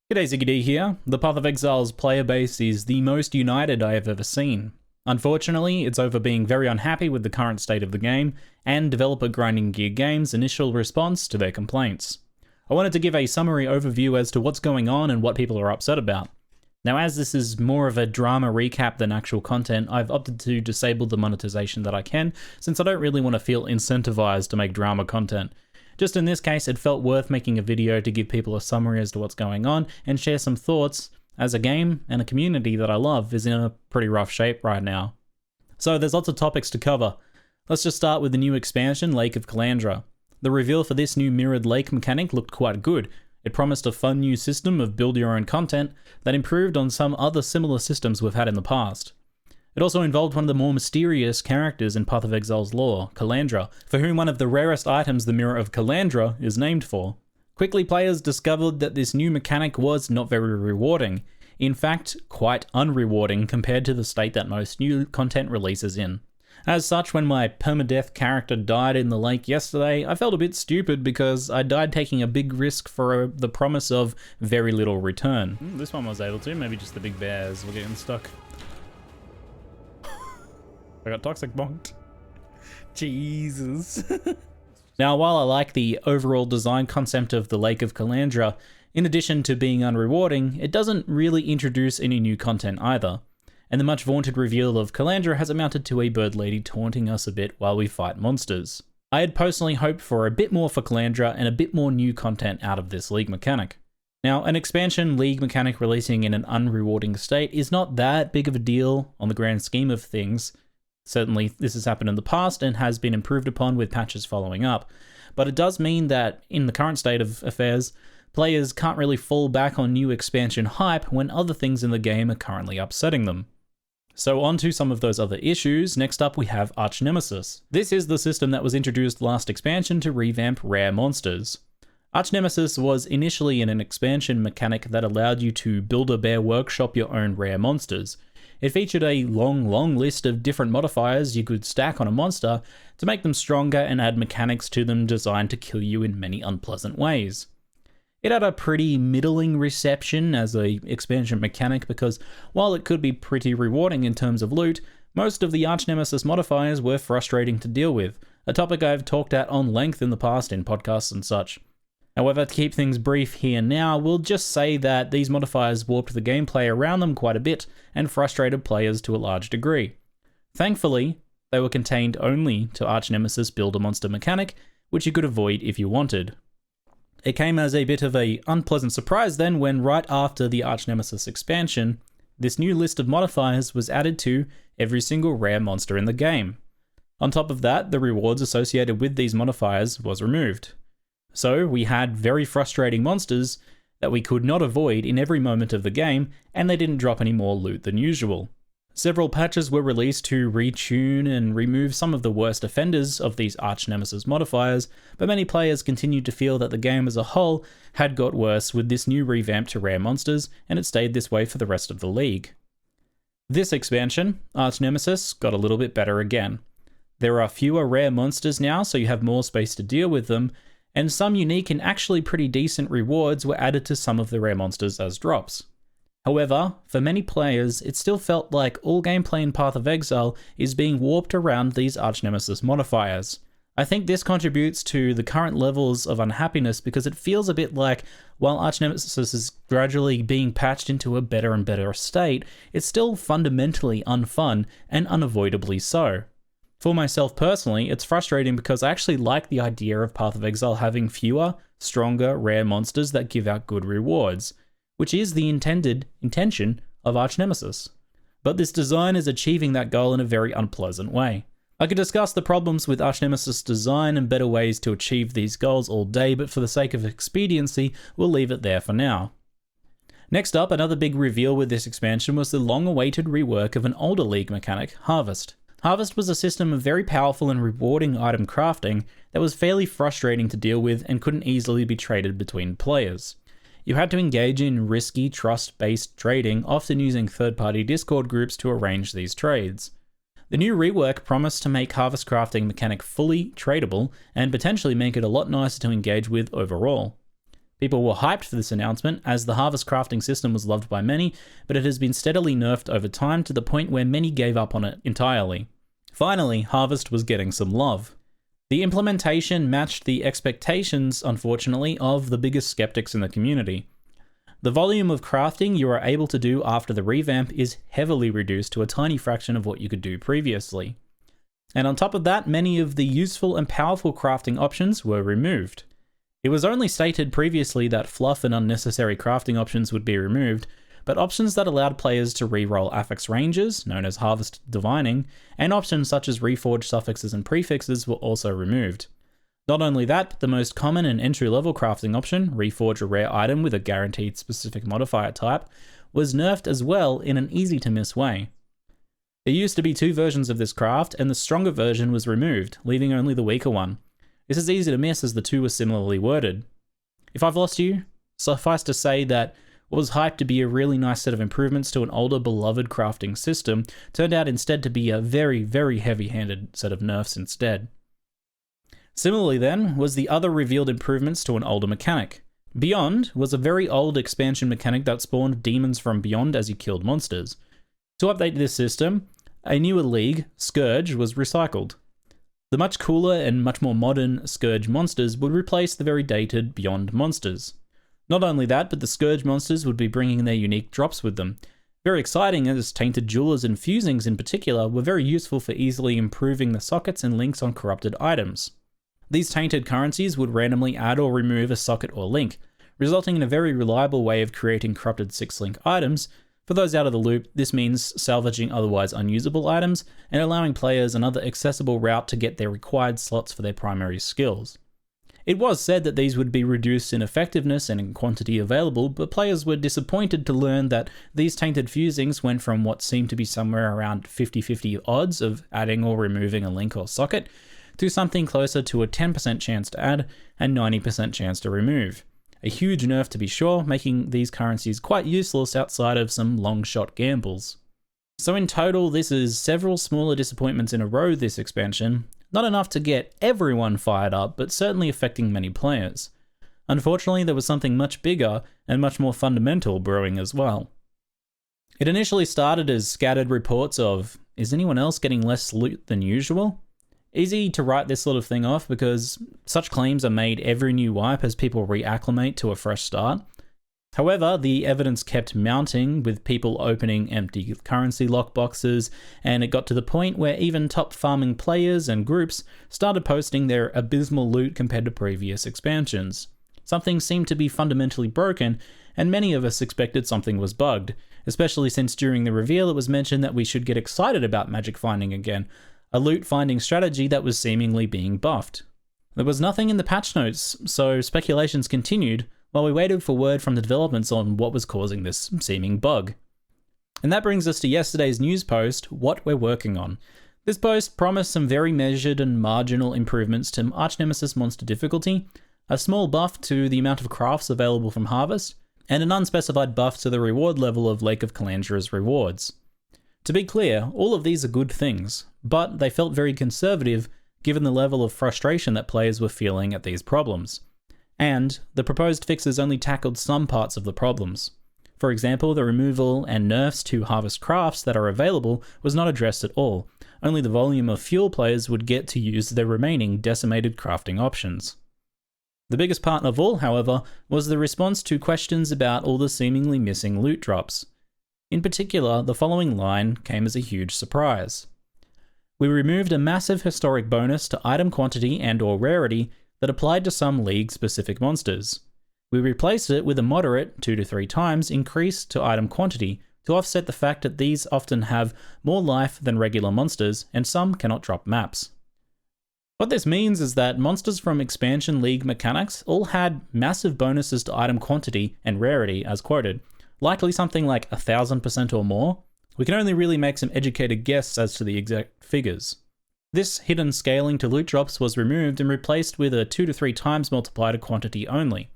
G'day, ZiggyD here. The Path of Exile's player base is the most united I have ever seen. Unfortunately, it's over being very unhappy with the current state of the game, and developer Grinding Gear Games' initial response to their complaints. I wanted to give a summary overview as to what's going on and what people are upset about. Now, as this is more of a drama recap than actual content, I've opted to disable the monetization that I can, since I don't really want to feel incentivized to make drama content. Just in this case, it felt worth making a video to give people a summary as to what's going on and share some thoughts, as a game and a community that I love is in a pretty rough shape right now. So there's lots of topics to cover. Let's just start with the new expansion, Lake of Kalandra. The reveal for this new mirrored lake mechanic looked quite good. It promised a fun new system of build your own content that improved on some other similar systems we've had in the past. It also involved one of the more mysterious characters in Path of Exile's lore, Kalandra, for whom one of the rarest items the Mirror of Kalandra is named for. Quickly, players discovered that this new mechanic was not very rewarding. In fact, quite unrewarding compared to the state that most new content releases in. As such, when my permadeath character died in the lake yesterday, I felt a bit stupid because I died taking a big risk for the promise of very little return. This one was able to, maybe just the big bears were getting stuck. I got toxic bonked. Jesus. Now, while I like the overall design concept of the Lake of Kalandra, in addition to being unrewarding, it doesn't really introduce any new content either. And the much vaunted reveal of Kalandra has amounted to a bird lady taunting us a bit while we fight monsters. I had personally hoped for a bit more for Kalandra and a bit more new content out of this league mechanic. Now, an expansion league mechanic releasing in an unrewarding state is not that big of a deal on the grand scheme of things. Certainly, this has happened in the past and has been improved upon with patches following up. But it does mean that, in the current state of affairs, players can't really fall back on new expansion hype when other things in the game are currently upsetting them. So on to some of those other issues. Next up we have Archnemesis. This is the system that was introduced last expansion to revamp rare monsters. Archnemesis was initially an expansion mechanic that allowed you to build a bare workshop your own rare monsters. It featured a long list of different modifiers you could stack on a monster to make them stronger and add mechanics to them designed to kill you in many unpleasant ways. It had a pretty middling reception as an expansion mechanic because while it could be pretty rewarding in terms of loot, most of the Archnemesis modifiers were frustrating to deal with, a topic I've talked at on length in the past in podcasts and such. However, to keep things brief here now, we'll just say that these modifiers warped the gameplay around them quite a bit and frustrated players to a large degree. Thankfully, they were contained only to Archnemesis Build-A-Monster mechanic, which you could avoid if you wanted. It came as a bit of an unpleasant surprise then when right after the Archnemesis expansion, this new list of modifiers was added to every single rare monster in the game. On top of that, the rewards associated with these modifiers was removed. So we had very frustrating monsters that we could not avoid in every moment of the game, and they didn't drop any more loot than usual. Several patches were released to retune and remove some of the worst offenders of these Archnemesis modifiers, but many players continued to feel that the game as a whole had got worse with this new revamp to rare monsters, and it stayed this way for the rest of the league. This expansion, Archnemesis, got a little bit better again. There are fewer rare monsters now, so you have more space to deal with them, and some unique and actually pretty decent rewards were added to some of the rare monsters as drops. However, for many players, it still felt like all gameplay in Path of Exile is being warped around these Archnemesis modifiers. I think this contributes to the current levels of unhappiness because it feels a bit like, while Archnemesis is gradually being patched into a better and better state, it's still fundamentally unfun and unavoidably so. For myself personally, it's frustrating because I actually like the idea of Path of Exile having fewer, stronger, rare monsters that give out good rewards, which is the intention of Archnemesis. But this design is achieving that goal in a very unpleasant way. I could discuss the problems with Archnemesis design and better ways to achieve these goals all day, but for the sake of expediency, we'll leave it there for now. Next up, another big reveal with this expansion was the long-awaited rework of an older league mechanic, Harvest. Harvest was a system of very powerful and rewarding item crafting that was fairly frustrating to deal with and couldn't easily be traded between players. You had to engage in risky, trust-based trading, often using third-party Discord groups to arrange these trades. The new rework promised to make harvest crafting mechanic fully tradable and potentially make it a lot nicer to engage with overall. People were hyped for this announcement, as the harvest crafting system was loved by many, but it has been steadily nerfed over time to the point where many gave up on it entirely. Finally, harvest was getting some love. The implementation matched the expectations, unfortunately, of the biggest skeptics in the community. The volume of crafting you are able to do after the revamp is heavily reduced to a tiny fraction of what you could do previously. And on top of that, many of the useful and powerful crafting options were removed. It was only stated previously that fluff and unnecessary crafting options would be removed, but options that allowed players to reroll affix ranges, known as harvest divining, and options such as reforge suffixes and prefixes were also removed. Not only that, but the most common and entry-level crafting option, reforge a rare item with a guaranteed specific modifier type, was nerfed as well in an easy-to-miss way. There used to be 2 versions of this craft, and the stronger version was removed, leaving only the weaker one. This is easy to miss as the 2 were similarly worded. If I've lost you, suffice to say that what was hyped to be a really nice set of improvements to an older beloved crafting system turned out instead to be a very, very heavy-handed set of nerfs instead. Similarly then, was the other revealed improvements to an older mechanic. Beyond was a very old expansion mechanic that spawned demons from beyond as you killed monsters. To update this system, a newer league, Scourge, was recycled. The much cooler and much more modern Scourge monsters would replace the very dated Beyond monsters. Not only that, but the Scourge monsters would be bringing their unique drops with them. Very exciting, as Tainted Jewelers and Fusings in particular were very useful for easily improving the sockets and links on corrupted items. These Tainted Currencies would randomly add or remove a socket or link, resulting in a very reliable way of creating corrupted 6-link items. For those out of the loop, this means salvaging otherwise unusable items and allowing players another accessible route to get their required slots for their primary skills. It was said that these would be reduced in effectiveness and in quantity available, but players were disappointed to learn that these Tainted Fusings went from what seemed to be somewhere around 50-50 odds of adding or removing a link or socket, to something closer to a 10% chance to add and 90% chance to remove. A huge nerf to be sure, making these currencies quite useless outside of some long-shot gambles. So in total, this is several smaller disappointments in a row this expansion, not enough to get everyone fired up, but certainly affecting many players. Unfortunately, there was something much bigger and much more fundamental brewing as well. It initially started as scattered reports of, is anyone else getting less loot than usual? Easy to write this sort of thing off because such claims are made every new wipe as people reacclimate to a fresh start. However, the evidence kept mounting with people opening empty currency lockboxes, and it got to the point where even top farming players and groups started posting their abysmal loot compared to previous expansions. Something seemed to be fundamentally broken, and many of us expected something was bugged, especially since during the reveal it was mentioned that we should get excited about magic finding again, a loot finding strategy that was seemingly being buffed. There was nothing in the patch notes, so speculations continued while we waited for word from the developers on what was causing this seeming bug. And that brings us to yesterday's news post, What We're Working On. This post promised some very measured and marginal improvements to Archnemesis monster difficulty, a small buff to the amount of crafts available from Harvest, and an unspecified buff to the reward level of Lake of Kalandra's rewards. To be clear, all of these are good things, but they felt very conservative given the level of frustration that players were feeling at these problems. And the proposed fixes only tackled some parts of the problems. For example, the removal and nerfs to harvest crafts that are available was not addressed at all, only the volume of fuel players would get to use their remaining decimated crafting options. The biggest part of all, however, was the response to questions about all the seemingly missing loot drops. In particular, the following line came as a huge surprise. We removed a massive historic bonus to item quantity and/or rarity that applied to some league-specific monsters. We replaced it with a moderate 2 to 3 times increase to item quantity to offset the fact that these often have more life than regular monsters and some cannot drop maps. What this means is that monsters from expansion league mechanics all had massive bonuses to item quantity and rarity as quoted, likely something like 1000% or more. We can only really make some educated guess as to the exact figures. This hidden scaling to loot drops was removed and replaced with a 2 to 3 times multiplier quantity only.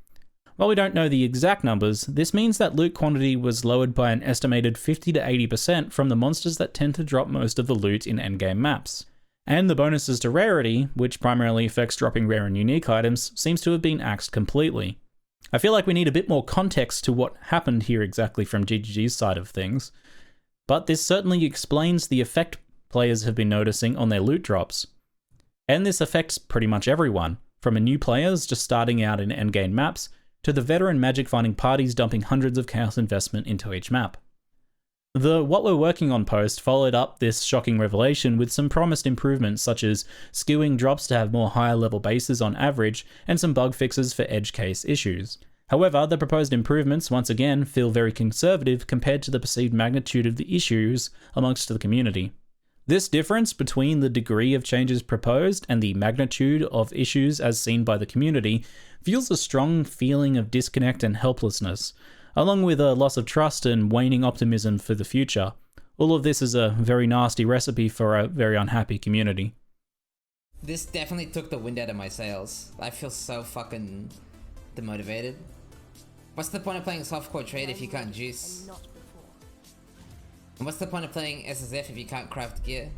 While we don't know the exact numbers, this means that loot quantity was lowered by an estimated 50 to 80% from the monsters that tend to drop most of the loot in endgame maps. And the bonuses to rarity, which primarily affects dropping rare and unique items, seems to have been axed completely. I feel like we need a bit more context to what happened here exactly from GGG's side of things, but this certainly explains the effect players have been noticing on their loot drops. And this affects pretty much everyone, from a new players just starting out in endgame maps, to the veteran magic finding parties dumping hundreds of chaos investment into each map. The What We're Working On post followed up this shocking revelation with some promised improvements such as skewing drops to have more higher level bases on average and some bug fixes for edge case issues. However, the proposed improvements once again feel very conservative compared to the perceived magnitude of the issues amongst the community. This difference between the degree of changes proposed and the magnitude of issues as seen by the community fuels a strong feeling of disconnect and helplessness, along with a loss of trust and waning optimism for the future. All of this is a very nasty recipe for a very unhappy community. This definitely took the wind out of my sails. I feel so fucking demotivated. What's the point of playing softcore trade if you can't juice? And what's the point of playing SSF if you can't craft gear?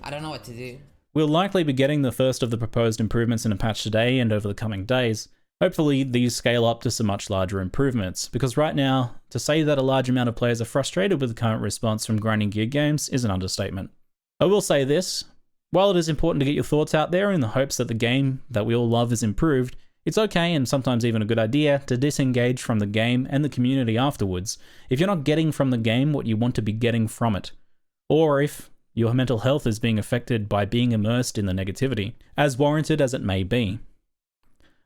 I don't know what to do. We'll likely be getting the first of the proposed improvements in a patch today and over the coming days. Hopefully these scale up to some much larger improvements, because right now, to say that a large amount of players are frustrated with the current response from grinding gear games is an understatement. I will say this, while it is important to get your thoughts out there in the hopes that the game that we all love is improved, it's okay and sometimes even a good idea to disengage from the game and the community afterwards if you're not getting from the game what you want to be getting from it, or if your mental health is being affected by being immersed in the negativity, as warranted as it may be.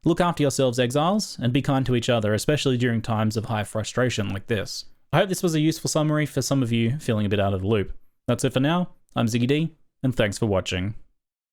Look after yourselves, exiles, and be kind to each other, especially during times of high frustration like this. I hope this was a useful summary for some of you feeling a bit out of the loop. That's it for now. I'm ZiggyD, and thanks for watching.